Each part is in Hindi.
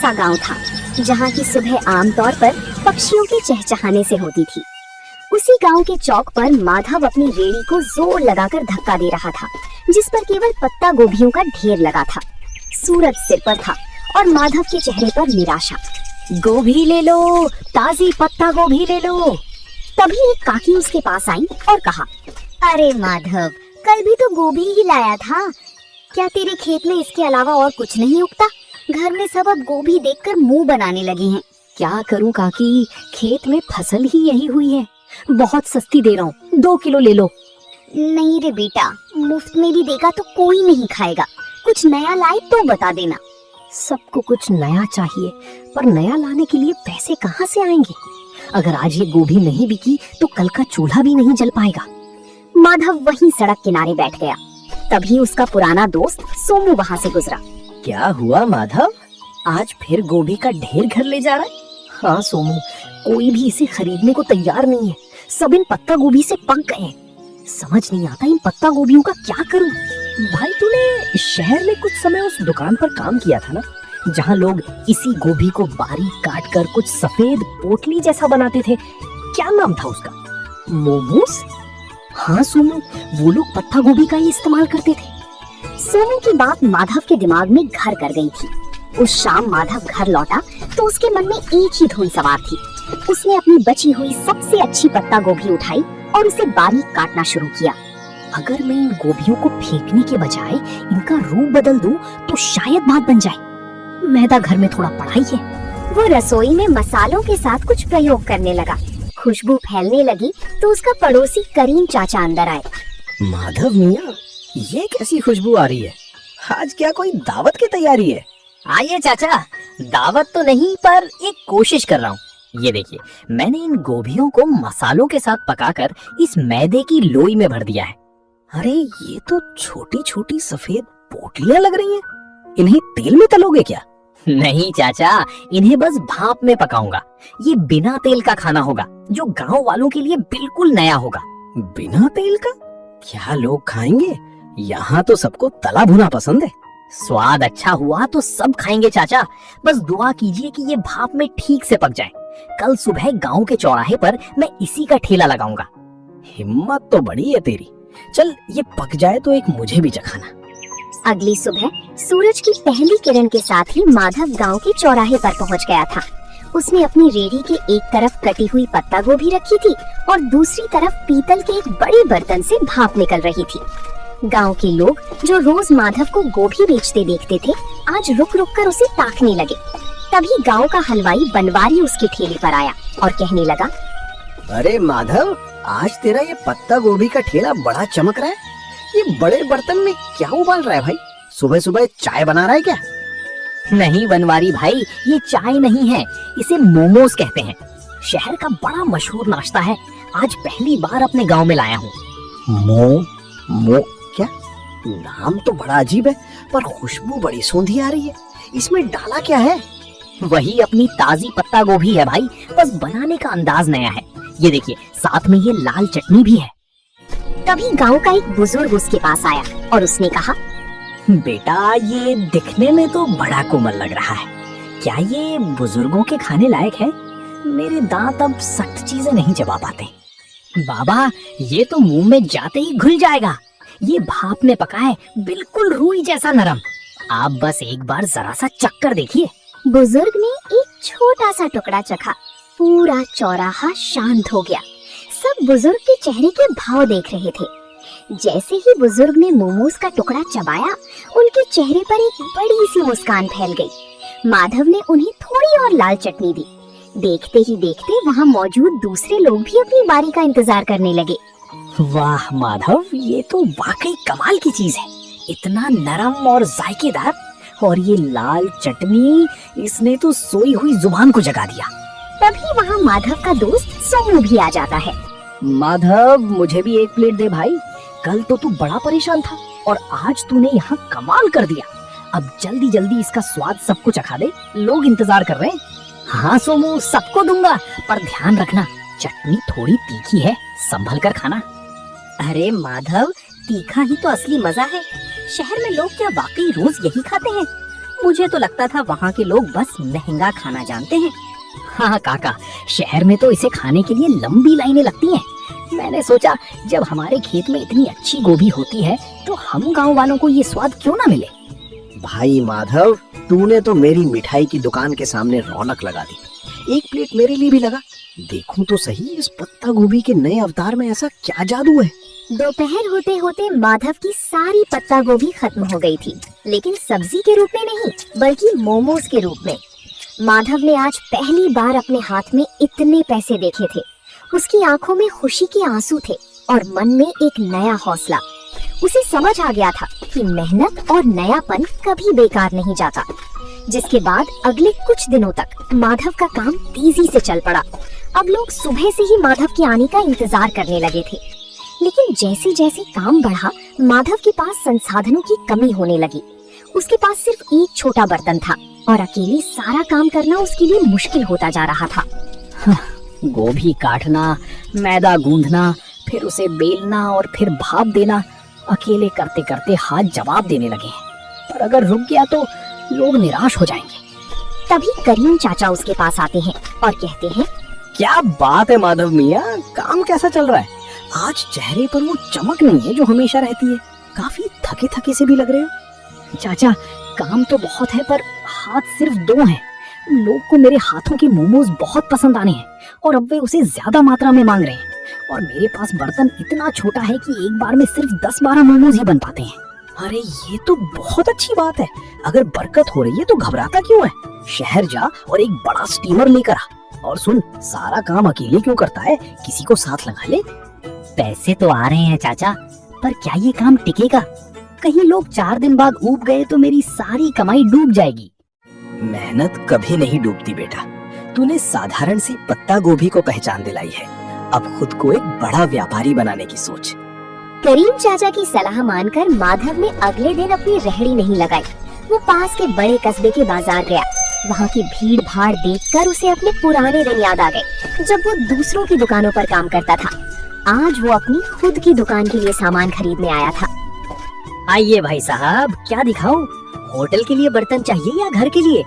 सा गांव था जहां की सुबह आमतौर पर पक्षियों के चहचहाने से होती थी। उसी गांव के चौक पर माधव अपनी रेड़ी को जोर लगाकर धक्का दे रहा था, जिस पर केवल पत्ता गोभियों का ढेर लगा था। सूरज सिर पर था और माधव के चेहरे पर निराशा। गोभी ले लो, ताजी पत्ता गोभी ले लो। तभी एक काकी उसके पास आई और कहा, अरे माधव, कल भी तो गोभी ही लाया था, क्या तेरे खेत में इसके अलावा और कुछ नहीं उगता? घर में सब अब गोभी देखकर मुंह बनाने लगे हैं। क्या करूं काकी, खेत में फसल ही यही हुई है। बहुत सस्ती दे रहा हूँ, 2 किलो ले लो। नहीं रे बेटा, मुफ्त में भी देगा तो कोई नहीं खाएगा, कुछ नया लाए तो बता देना। सबको कुछ नया चाहिए, पर नया लाने के लिए पैसे कहाँ से आएंगे? अगर आज ये गोभी नहीं बिकी तो कल का चूल्हा भी नहीं जल पाएगा। माधव वहीं सड़क किनारे बैठ गया। तभी उसका पुराना दोस्त सोमू वहाँ से गुजरा। क्या हुआ माधव, आज फिर गोभी का ढेर घर ले जा रहा है? हाँ सोमू, कोई भी इसे खरीदने को तैयार नहीं है। सब इन पत्ता गोभी से पक गए हैं। समझ नहीं आता इन पत्ता गोभियों का क्या करूं। भाई तूने शहर में कुछ समय उस दुकान पर काम किया था ना, जहाँ लोग इसी गोभी को बारीक काट कर कुछ सफेद पोटली जैसा बनाते थे। क्या नाम था उसका? मोमोस? हाँ सोमू, वो लोग पत्ता गोभी का ही इस्तेमाल करते थे। सोमू की बात माधव के दिमाग में घर कर गई थी। उस शाम माधव घर लौटा तो उसके मन में एक ही धुन सवार थी। उसने अपनी बची हुई सबसे अच्छी पत्ता गोभी उठाई और उसे बारीक काटना शुरू किया। अगर मैं इन गोभियों को फेंकने के बजाय इनका रूप बदल दूं तो शायद बात बन जाए। मैदा घर में थोड़ा पड़ा ही है। वो रसोई में मसालों के साथ कुछ प्रयोग करने लगा। खुशबू फैलने लगी तो उसका पड़ोसी करीम चाचा अंदर आए। माधव मियाँ, ये कैसी खुशबू आ रही है? आज क्या कोई दावत की तैयारी है? आइए चाचा, दावत तो नहीं पर एक कोशिश कर रहा हूँ। ये देखिए, मैंने इन गोभियों को मसालों के साथ पकाकर इस मैदे की लोई में भर दिया है। अरे ये तो छोटी छोटी सफेद पोटलियां लग रही हैं। इन्हें तेल में तलोगे क्या? नहीं चाचा, इन्हें बस भाप में पकाऊंगा। ये बिना तेल का खाना होगा, जो गांव वालों के लिए बिल्कुल नया होगा। बिना तेल का? क्या लोग खाएंगे? यहाँ तो सबको तला भुना पसंद है। स्वाद अच्छा हुआ तो सब खाएंगे चाचा, बस दुआ कीजिए कि ये भाप में ठीक से पक जाए। कल सुबह गांव के चौराहे पर मैं इसी का ठेला लगाऊंगा। हिम्मत तो बड़ी है तेरी। चल ये पक जाए तो एक मुझे भी चखाना। अगली सुबह सूरज की पहली किरण के साथ ही माधव गांव के चौराहे पर पहुंच गया था। उसने अपनी रेड़ी के एक तरफ कटी हुई पत्ता गोभी रखी थी और दूसरी तरफ पीतल के एक बड़े बर्तन से भाप निकल रही थी। गांव के लोग जो रोज माधव को गोभी बेचते देखते थे, आज रुक रुक कर उसे ताकने लगे। तभी गांव का हलवाई बनवारी उसके ठेले पर आया और कहने लगा, अरे माधव, आज तेरा ये पत्ता गोभी का ठेला बड़ा चमक रहा है। ये बड़े बर्तन में क्या उबाल रहा है भाई? सुबह सुबह चाय बना रहा है क्या? नहीं बनवारी भाई, ये चाय नहीं है, इसे मोमोस कहते हैं। शहर का बड़ा मशहूर नाश्ता है। आज पहली बार अपने गांव में लाया हूँ। मो क्या? नाम तो बड़ा अजीब है, पर खुशबू बड़ी सूंधी आ रही है। इसमें डाला क्या है? वही अपनी ताजी पत्ता गोभी है भाई, बस बनाने का अंदाज नया है। ये देखिए, साथ में ये लाल चटनी भी है। तभी गांव का एक बुजुर्ग उसके पास आया और उसने कहा, बेटा ये दिखने में तो बड़ा कोमल लग रहा है, क्या ये बुजुर्गों के खाने लायक है? मेरे दांत अब सख्त चीजें नहीं चबा पाते। बाबा, ये तो मुंह में जाते ही घुल जाएगा। ये भाप में पका है, बिल्कुल रुई जैसा नरम। आप बस एक बार जरा सा चक्कर देखिए। बुजुर्ग ने एक छोटा सा टुकड़ा चखा। पूरा चौराहा शांत हो गया। सब बुजुर्ग के चेहरे के भाव देख रहे थे। जैसे ही बुजुर्ग ने मोमोज का टुकड़ा चबाया, उनके चेहरे पर एक बड़ी सी मुस्कान फैल गई। माधव ने उन्हें थोड़ी और लाल चटनी दी। देखते ही देखते वहाँ मौजूद दूसरे लोग भी अपनी बारी का इंतजार करने लगे। वाह माधव, ये तो वाकई कमाल की चीज है। इतना नरम और जायकेदार, और ये लाल चटनी, इसने तो सोई हुई जुबान को जगा दिया। तभी वहाँ माधव का दोस्त सोमू भी आ जाता है। माधव, मुझे भी एक प्लेट दे भाई। कल तो तू बड़ा परेशान था और आज तूने यहाँ कमाल कर दिया। अब जल्दी जल्दी इसका स्वाद सबको चखा दे, लोग इंतजार कर रहे हैं। हाँ सोमू, सबको दूंगा, पर ध्यान रखना चटनी थोड़ी तीखी है, संभल कर खाना। अरे माधव, तीखा ही तो असली मजा है। शहर में लोग क्या वाकई रोज यही खाते हैं? मुझे तो लगता था वहाँ के लोग बस महंगा खाना जानते हैं। हाँ काका, शहर में तो इसे खाने के लिए लंबी लाइनें लगती हैं। मैंने सोचा जब हमारे खेत में इतनी अच्छी गोभी होती है तो हम गांव वालों को ये स्वाद क्यों ना मिले। भाई माधव, तूने तो मेरी मिठाई की दुकान के सामने रौनक लगा दी। एक प्लेट मेरे लिए भी लगा। देखूं तो सही, इस पत्ता गोभी के नए अवतार में ऐसा क्या जादू है। दोपहर होते होते माधव की सारी पत्ता गोभी खत्म हो गई थी, लेकिन सब्जी के रूप में नहीं बल्कि मोमोज के रूप में। माधव ने आज पहली बार अपने हाथ में इतने पैसे देखे थे। उसकी आंखों में खुशी के आंसू थे और मन में एक नया हौसला। उसे समझ आ गया था कि मेहनत और नयापन कभी बेकार नहीं जाता। जिसके बाद अगले कुछ दिनों तक माधव का काम तेजी से चल पड़ा। अब लोग सुबह से ही माधव के आने का इंतजार करने लगे थे। लेकिन जैसे जैसे काम बढ़ा, माधव के पास संसाधनों की कमी होने लगी। उसके पास सिर्फ एक छोटा बर्तन था और अकेले सारा काम करना उसके लिए मुश्किल होता जा रहा था। गोभी काटना, मैदा गूंदना, फिर उसे बेलना और फिर भाप देना, अकेले करते करते हाथ जवाब देने लगे हैं। पर अगर रुक गया तो लोग निराश हो जाएंगे। तभी करीम चाचा उसके पास आते हैं और कहते हैं, क्या बात है माधव मियाँ, काम कैसा चल रहा है? आज चेहरे पर वो चमक नहीं है जो हमेशा रहती है। काफी थके थके से भी लग रहे हो। चाचा, काम तो बहुत है पर हाथ सिर्फ 2 हैं। लोग को मेरे हाथों के मोमोज बहुत पसंद आने हैं और अब वे उसे ज्यादा मात्रा में मांग रहे हैं। और मेरे पास बर्तन इतना छोटा है कि एक बार में सिर्फ 10-12 मोमोज ही बन पाते हैं। अरे ये तो बहुत अच्छी बात है। अगर बरकत हो रही है तो घबराता क्यों है? शहर जा और एक बड़ा स्टीमर लेकर आ। और सुन, सारा काम अकेले क्यों करता है, किसी को साथ लगा ले। पैसे तो आ रहे हैं चाचा, पर क्या ये काम टिकेगा? कहीं लोग 4 दिन बाद ऊब गए तो मेरी सारी कमाई डूब जाएगी। मेहनत कभी नहीं डूबती बेटा। तूने साधारण सी पत्ता गोभी को पहचान दिलाई है। अब खुद को एक बड़ा व्यापारी बनाने की सोच। करीम चाचा की सलाह मानकर माधव ने अगले दिन अपनी रेहड़ी नहीं लगाई। वो पास के बड़े कस्बे के बाजार गया। वहाँ की भीड़ भाड़ देखकर उसे अपने पुराने दिन याद आ गए, जब वो दूसरों की दुकानों पर काम करता था। आज वो अपनी खुद की दुकान के लिए सामान खरीदने आया था। आइए भाई साहब, क्या दिखाऊं? होटल के लिए बर्तन चाहिए या घर के लिए?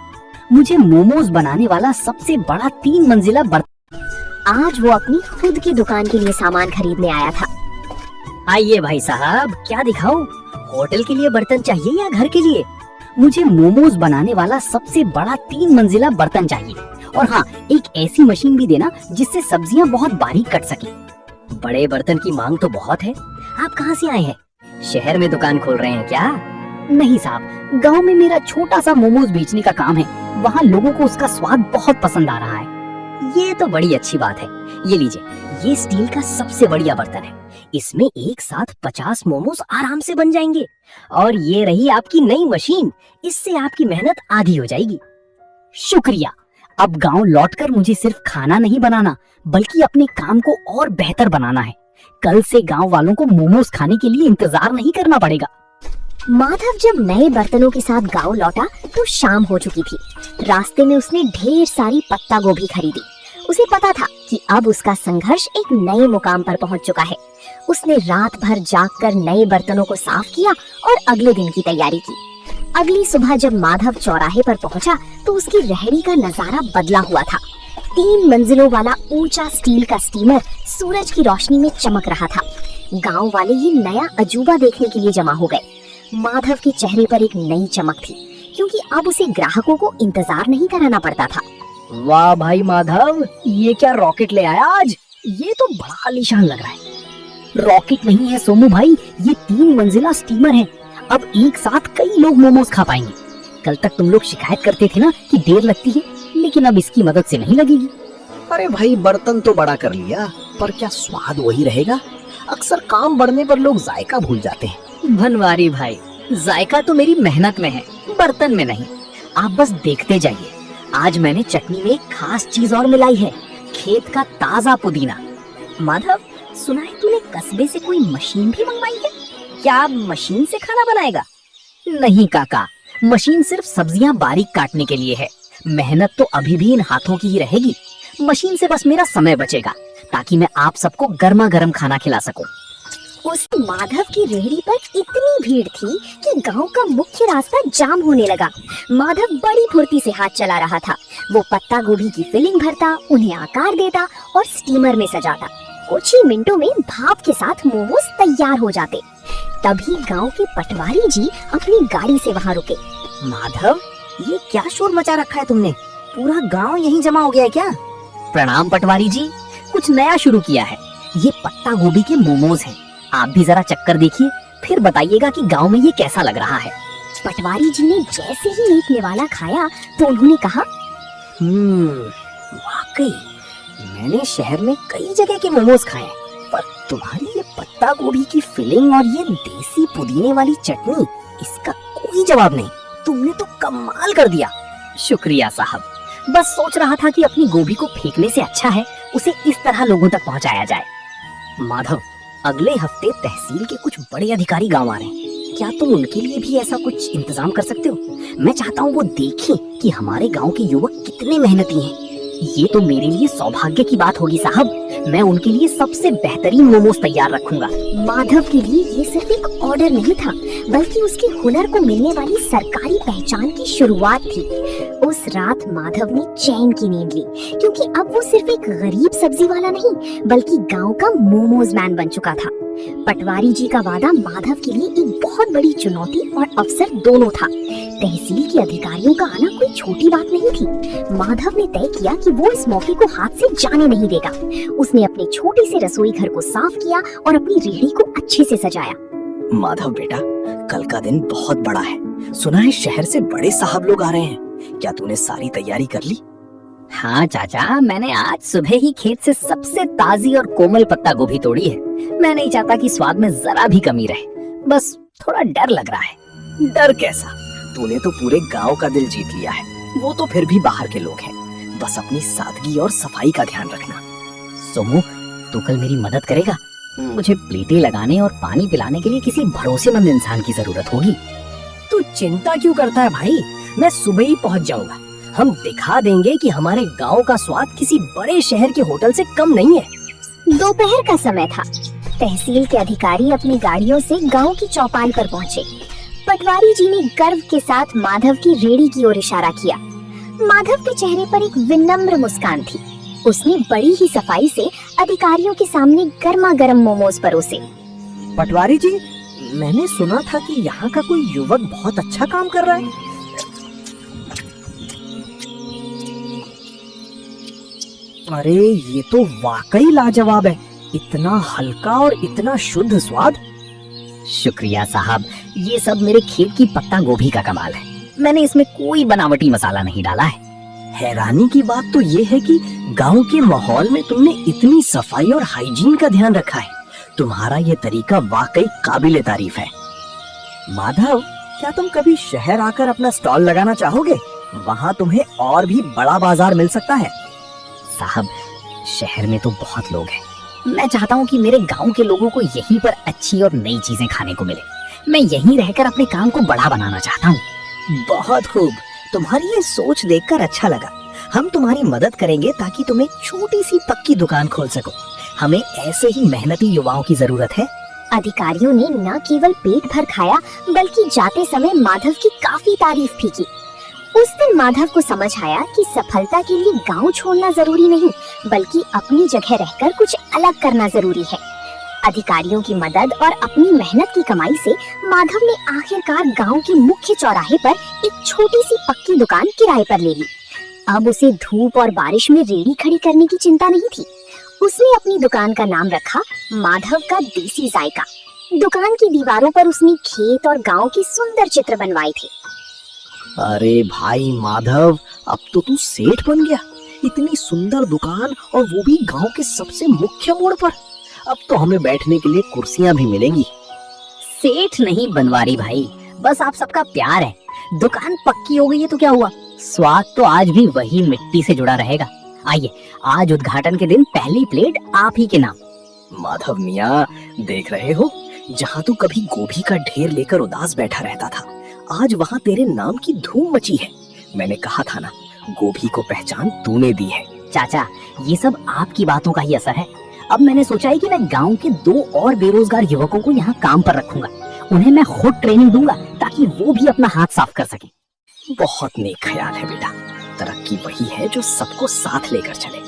मुझे मोमोज बनाने वाला सबसे बड़ा 3 मंजिला बर्तन। आज वो अपनी खुद की दुकान के लिए सामान खरीदने आया था। आइए भाई साहब, क्या दिखाऊं? होटल के लिए बर्तन चाहिए या घर के लिए? मुझे मोमोज बनाने वाला सबसे बड़ा 3 मंजिला बर्तन चाहिए। और हाँ, एक ऐसी मशीन भी देना जिससे सब्जियां बहुत बारीक कट सके। बड़े बर्तन की मांग तो बहुत है। आप कहाँ से आए हैं? शहर में दुकान खोल रहे हैं क्या? नहीं साहब, गांव में मेरा छोटा सा मोमोज बेचने का काम है। वहाँ लोगों को उसका स्वाद बहुत पसंद आ रहा है। ये तो बड़ी अच्छी बात है। ये लीजिए, ये स्टील का सबसे बढ़िया बर्तन है। इसमें एक साथ 50 मोमोज आराम से बन जाएंगे। और ये रही आपकी नई मशीन, इससे आपकी मेहनत आधी हो जाएगी। शुक्रिया। अब गांव लौटकर मुझे सिर्फ खाना नहीं बनाना, बल्कि अपने काम को और बेहतर बनाना है। कल से गांव वालों को मोमोज खाने के लिए इंतजार नहीं करना पड़ेगा। माधव जब नए बर्तनों के साथ गांव लौटा तो शाम हो चुकी थी। रास्ते में उसने ढेर सारी पत्ता गोभी खरीदी। उसे पता था कि अब उसका संघर्ष एक नए मुकाम पर पहुंच चुका है। उसने रात भर जागकर नए बर्तनों को साफ किया और अगले दिन की तैयारी की। अगली सुबह जब माधव चौराहे पर पहुंचा तो उसकी रेहड़ी का नजारा बदला हुआ था। 3 मंजिलों वाला ऊंचा स्टील का स्टीमर सूरज की रोशनी में चमक रहा था। गांव वाले ये नया अजूबा देखने के लिए जमा हो गए। माधव के चेहरे पर एक नई चमक थी, क्योंकि अब उसे ग्राहकों को इंतजार नहीं कराना पड़ता था। वाह भाई माधव, ये क्या रॉकेट ले आया आज? ये तो बड़ा आलीशान लग रहा है। रॉकेट नहीं है सोमू भाई, ये 3 मंजिला स्टीमर है। अब एक साथ कई लोग मोमोज खा पाएंगे। कल तक तुम लोग शिकायत करते थे ना कि देर लगती है, लेकिन अब इसकी मदद से नहीं लगेगी। अरे भाई, बर्तन तो बड़ा कर लिया, पर क्या स्वाद वही रहेगा? अक्सर काम बढ़ने पर लोग जायका भूल जाते हैं। भनवारी भाई, जायका तो मेरी मेहनत में है, बर्तन में नहीं। आप बस देखते जाइए। आज मैंने चटनी में एक खास चीज और मिलाई है, खेत का ताजा पुदीना। माधव, सुना है तूने कस्बे से कोई मशीन भी मंगवाई है? क्या मशीन से खाना बनाएगा? नहीं काका, मशीन सिर्फ सब्जियां बारीक काटने के लिए है। मेहनत तो अभी भी इन हाथों की ही रहेगी। मशीन से बस मेरा समय बचेगा, ताकि मैं आप सबको गर्मा गर्म खाना खिला सकूं। उस माधव की रेहड़ी पर इतनी भीड़ थी कि गांव का मुख्य रास्ता जाम होने लगा। माधव बड़ी फुर्ती से हाथ चला रहा था। वो पत्ता गोभी की फिलिंग भरता, उन्हें आकार देता और स्टीमर में सजाता। कुछ ही मिनटों में भाप के साथ मोमोज तैयार हो जाते। तभी गांव के पटवारी जी अपनी गाड़ी से वहां रुके। माधव, ये क्या शोर मचा रखा है तुमने? पूरा गांव यहीं जमा हो गया है क्या? प्रणाम पटवारी जी, कुछ नया शुरू किया है। ये पत्ता गोभी के मोमोज हैं। आप भी जरा चक्कर देखिए, फिर बताइएगा कि गांव में ये कैसा लग रहा है। पटवारी जी ने जैसे ही एक निवाला खाया तो उन्होंने कहा, वाकई मैंने शहर में कई जगह के मोमोज खाए, पर तुम्हारी ये पत्ता गोभी की फिलिंग और ये देसी पुदीने वाली चटनी, इसका कोई जवाब नहीं। तुमने तो कमाल कर दिया। शुक्रिया साहब, बस सोच रहा था कि अपनी गोभी को फेंकने से अच्छा है उसे इस तरह लोगों तक पहुंचाया जाए। माधव, अगले हफ्ते तहसील के कुछ बड़े अधिकारी गांव आ रहे हैं। क्या तुम उनके लिए भी ऐसा कुछ इंतजाम कर सकते हो? मैं चाहता हूँ वो देखें कि हमारे गांव के युवक कितने मेहनती हैं। ये तो मेरे लिए सौभाग्य की बात होगी साहब। मैं उनके लिए सबसे बेहतरीन मोमोज तैयार रखूंगा। माधव के लिए ये सिर्फ एक ऑर्डर नहीं था, बल्कि उसके हुनर को मिलने वाली सरकारी पहचान की शुरुआत थी। उस रात माधव ने चैन की नींद ली, क्योंकि अब वो सिर्फ एक गरीब सब्जी वाला नहीं, बल्कि गांव का मोमोज मैन बन चुका था। पटवारी जी का वादा माधव के लिए एक बहुत बड़ी चुनौती और अवसर दोनों था। तहसील के अधिकारियों का आना कोई छोटी बात नहीं थी। माधव ने तय किया कि वो इस मौके को हाथ से जाने नहीं देगा। उसने अपने छोटे से रसोई घर को साफ किया और अपनी रेहड़ी को अच्छे से सजाया। माधव बेटा, कल का दिन बहुत बड़ा है। सुना है शहर से बड़े साहब लोग आ रहे हैं। क्या तूने सारी तैयारी कर ली? हाँ चाचा, मैंने आज सुबह ही खेत से सबसे ताजी और कोमल पत्ता गोभी तोड़ी है। मैं नहीं चाहता कि स्वाद में जरा भी कमी रहे, बस थोड़ा डर लग रहा है। डर कैसा? तूने तो पूरे गांव का दिल जीत लिया है। वो तो फिर भी बाहर के लोग हैं। बस अपनी सादगी और सफाई का ध्यान रखना। सोमू, तू कल मेरी मदद करेगा? मुझे प्लेटें लगाने और पानी पिलाने के लिए किसी भरोसेमंद इंसान की जरूरत होगी। तू चिंता क्यों करता है भाई? मैं सुबह ही पहुंच जाऊंगा। हम दिखा देंगे कि हमारे गांव का स्वाद किसी बड़े शहर के होटल से कम नहीं है। दोपहर का समय था। तहसील के अधिकारी अपनी गाड़ियों से गांव की चौपाल पर पहुंचे। पटवारी जी ने गर्व के साथ माधव की रेहड़ी की ओर इशारा किया। माधव के चेहरे पर एक विनम्र मुस्कान थी। उसने बड़ी ही सफाई से अधिकारियों के सामने गर्मा गर्म मोमोज परोसे। पटवारी जी, मैंने सुना था कि यहाँ का कोई युवक बहुत अच्छा काम कर रहा है। अरे ये तो वाकई लाजवाब है। इतना हल्का और इतना शुद्ध स्वाद। शुक्रिया साहब, ये सब मेरे खेत की पत्ता गोभी का कमाल है। मैंने इसमें कोई बनावटी मसाला नहीं डाला है। हैरानी की बात तो ये है कि गांव के माहौल में तुमने इतनी सफाई और हाइजीन का ध्यान रखा है। तुम्हारा ये तरीका वाकई काबिले तारीफ है। माधव, क्या तुम कभी शहर आकर अपना स्टॉल लगाना चाहोगे? वहाँ तुम्हें और भी बड़ा बाजार मिल सकता है। साहब, शहर में तो बहुत लोग हैं। मैं चाहता हूँ कि मेरे गांव के लोगों को यहीं पर अच्छी और नई चीजें खाने को मिले। मैं यहीं रहकर अपने काम को बड़ा बनाना चाहता हूँ। बहुत खूब, तुम्हारी ये सोच देखकर अच्छा लगा। हम तुम्हारी मदद करेंगे ताकि तुम एक छोटी सी पक्की दुकान खोल सको। हमें ऐसे ही मेहनती युवाओं की जरूरत है। अधिकारियों ने न केवल पेट भर खाया, बल्कि जाते समय माधव की काफी तारीफ भी की। उस दिन माधव को समझ आया कि सफलता के लिए गांव छोड़ना जरूरी नहीं, बल्कि अपनी जगह रहकर कुछ अलग करना जरूरी है। अधिकारियों की मदद और अपनी मेहनत की कमाई से माधव ने आखिरकार गांव के मुख्य चौराहे पर एक छोटी सी पक्की दुकान किराए पर ले ली। अब उसे धूप और बारिश में रेहड़ी खड़ी करने की चिंता नहीं थी। उसने अपनी दुकान का नाम रखा माधव का देसी जायका। दुकान की दीवारों पर उसने खेत और गांव के सुंदर चित्र बनवाए थे। अरे भाई माधव, अब तो तू सेठ बन गया। इतनी सुंदर दुकान, और वो भी गांव के सबसे मुख्य मोड़ पर। अब तो हमें बैठने के लिए कुर्सियां भी मिलेंगी। सेठ नहीं बनवारी भाई, बस आप सबका प्यार है। दुकान पक्की हो गई है तो क्या हुआ, स्वाद तो आज भी वही मिट्टी से जुड़ा रहेगा। आइए, आज उद्घाटन के दिन पहली प्लेट आप ही के नाम। माधव मियाँ, देख रहे हो, जहाँ तू कभी गोभी का ढेर लेकर उदास बैठा रहता था, आज वहाँ तेरे नाम की धूम मची है। मैंने कहा था ना, गोभी को पहचान तूने दी है। चाचा, ये सब आपकी बातों का ही असर है। अब मैंने सोचा है कि मैं गांव के 2 और बेरोजगार युवकों को यहाँ काम पर रखूंगा। उन्हें मैं खुद ट्रेनिंग दूंगा ताकि वो भी अपना हाथ साफ कर सकें। बहुत नेक ख्याल है बेटा। तरक्की वही है जो सबको साथ लेकर चले।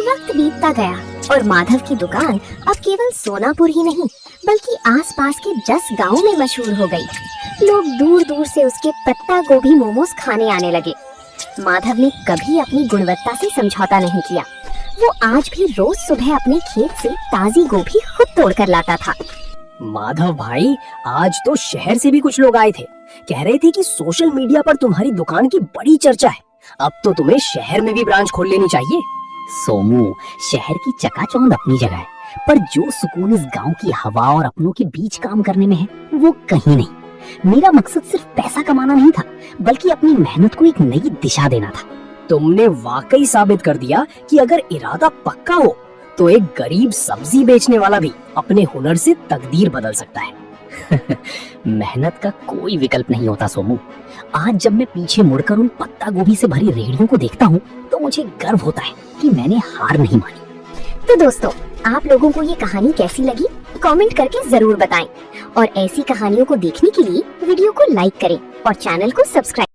वक्त बीतता गया और माधव की दुकान अब केवल सोनापुर ही नहीं बल्कि आसपास के 10 गांवों में मशहूर हो गई। लोग दूर दूर से उसके पत्ता गोभी मोमोज खाने आने लगे। माधव ने कभी अपनी गुणवत्ता से समझौता नहीं किया। वो आज भी रोज सुबह अपने खेत से ताजी गोभी खुद तोड़कर लाता था। माधव भाई, आज तो शहर से भी कुछ लोग आए थे। कह रहे थे कि सोशल मीडिया पर तुम्हारी दुकान की बड़ी चर्चा है। अब तो तुम्हें शहर में भी ब्रांच खोल लेनी चाहिए। सोमू, शहर की चकाचौंध अपनी जगह है, पर जो सुकून इस गांव की हवा और अपनों के बीच काम करने में है वो कहीं नहीं। मेरा मकसद सिर्फ पैसा कमाना नहीं था बल्कि अपनी मेहनत को एक नई दिशा देना था। तुमने वाकई साबित कर दिया कि अगर इरादा पक्का हो तो एक गरीब सब्जी बेचने वाला भी अपने हुनर से तकदीर बदल सकता है। मेहनत का कोई विकल्प नहीं होता सोमू। आज जब मैं पीछे मुड़कर उन पत्ता गोभी से भरी रेहड़ियों को देखता हूँ तो मुझे गर्व होता है कि मैंने हार नहीं मानी। तो दोस्तों, आप लोगों को ये कहानी कैसी लगी कमेंट करके जरूर बताएं और ऐसी कहानियों को देखने के लिए वीडियो को लाइक करें और चैनल को सब्सक्राइब